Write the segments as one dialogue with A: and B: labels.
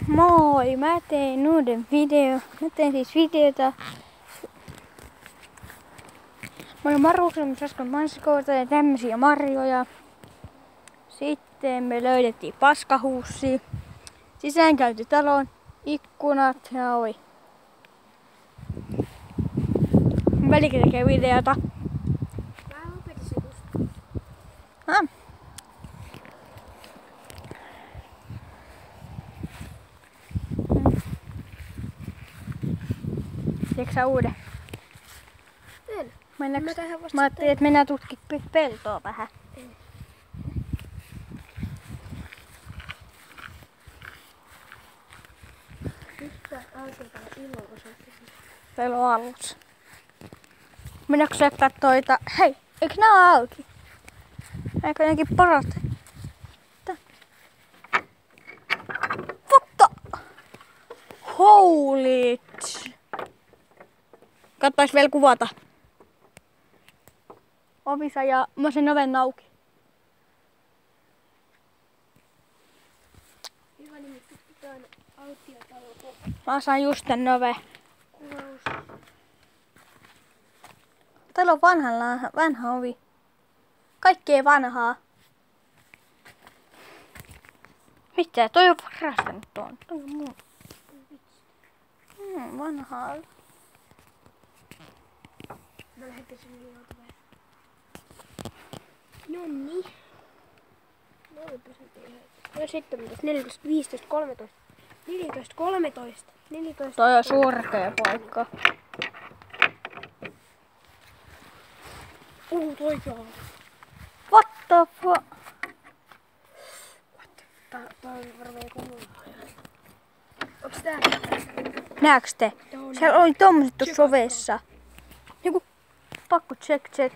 A: Moi, mä tein uuden video. Mä tein siis videota. Mä olin Maruksen äsken mansikoita ja tämmösiä marjoja. Sitten me löydettiin paskahuussi. Sisäänkäyntitalon ikkunat ja oi. Välikin tekee videota.
B: Mä lopetin se just.
A: Tiedätkö sä uuden?
B: En.
A: Mä ajattelin, että mennään tutki peltoa vähän. Täällä on alus. Mennäänkö sä katsoa? Hei, eikö nää ole auki? Eikö jotenkin parat? What the? Holy! Kattais vielä kuvata. Ovisa ja mä sen oven auki.
B: Hyvä nimittäin pitää autiotalo.
A: Mä saan just tän oven. Täällä on vanha ovi. Kaikkea vanhaa. Mitä? Toi on varastanut tuon. Toi on muu. Vanhaa.
B: Mä lähetän sen liialta vähän. Nonni. 0%. No sitten mitäs? 14, 15, 13. 14, 13. 14.
A: Toi on surkea paikka.
B: Toikaan.
A: What the fuck?
B: Tää on varmaan kunnolla. Onks tää?
A: Näetkö te? Siellä oli tommoset tuossa ovessa. Joku pakko check.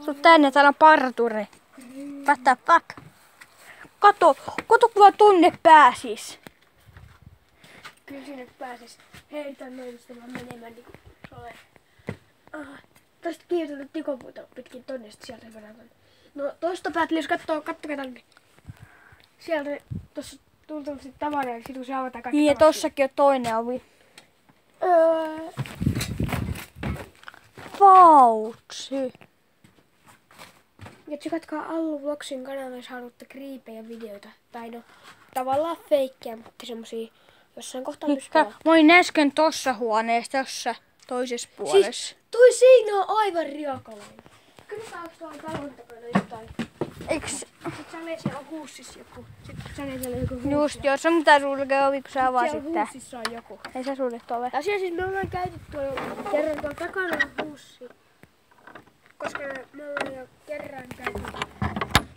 A: Sul tänne, täällä on parturi. What the fuck? Kato kuva tunne pääsis.
B: Kyllä sinne pääsis. Heitän noin sitä vaan menemään niinku sole. Tästä kiitetään tikopuuta pitkin tonne sit sieltä mennään tonne. No tosta päätellä jos kattokaa tänne. Sieltä tossa tuli tämmöset tavaria, sit kun se avataan kaikki.
A: Niin ja tossakin on toinen ovi. Vautsi.
B: Ja tsekatkaa Allu Vlogsin kanavalla, jos haluatte kriipejä videoita. Tai no tavallaan feikkejä, mutta semmosia jossain kohtaa myös pelaa.
A: Mä olin äsken tossa huoneessa, tossa toisessa puolessa.
B: Siis toi siinä on aivan riakalainen. Kyllä onko tuolla talon takana jotain.
A: Eiks?
B: Sit Sale siellä on huussissa joku. Sit Sale siellä on joku huussi.
A: Just joo, sun pitää sulkea ovi kun sä avasit
B: Siellä
A: tää.
B: huussissa on joku.
A: Ei sä suljet ove.
B: Asia siis me ollaan käyty tuolla kerran tuolla takana on huussi. Koska me ollaan jo kerran käyty.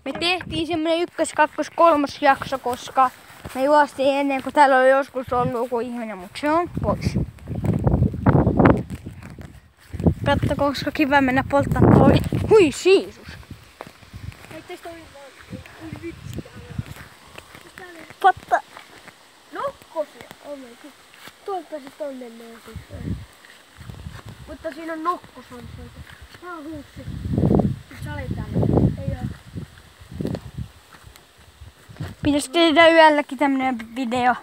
A: Me tehtiin semmonen 1, 2, 3 jakso, koska me juostiin ennen kuin täällä oli joskus ollut joku ihminen, mut se on pois. Katso, koska kiva mennä polttaa toi. Hui siisus!
B: Eittäis toi vaan vitsi täällä.
A: Patta!
B: Nokkosia! Oh my god. Tuolta pääsit tonne nousi. Mutta siinä on nokkosonsoita. Tää on huussi. Nyt Sale täällä. Ei oo.
A: Pitäis tehdä yölläkin tämmönen video.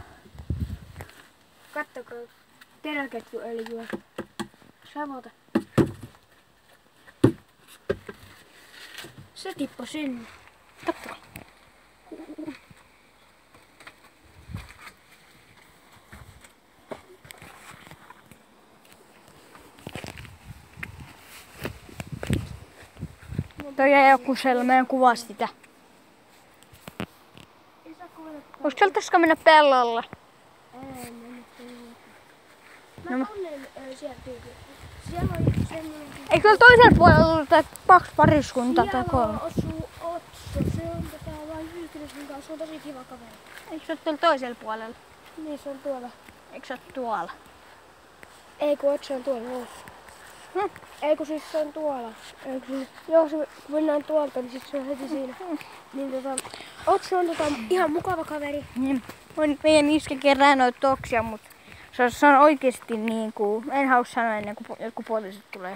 B: Kattokaa. Teräketjuöljyä. Savota. Se tippo sinne.
A: Katsokaa. Toi jäi joku sellainen kuva sitä. Olis keltaisko mennä pellolle?
B: Mä tunnen sieltä tyyppiä. Siellä oli semmoinen...
A: Eikö tuolla toisella puolella ollut tää 2 pariskuntaa tai 3?
B: Siellä osuu Otso. Se on vain Hyykkinen kanssa. Se on tosi kiva kaveri.
A: Eikö se ole tuolla toisella puolella?
B: Niin se on tuolla.
A: Eikö se ole tuolla?
B: Ei kun Otso on tuolla noussut. Ei kun siis se on tuolla. Joo, se, kun mennään tuolta, niin sit se on heti siinä. Niin Otso on ihan mukava kaveri.
A: Niin. Meidän iskä kerää noita toksia, mutta se on oikeesti niinku, en halua sanoa ennen kuin joku poliisit tulee.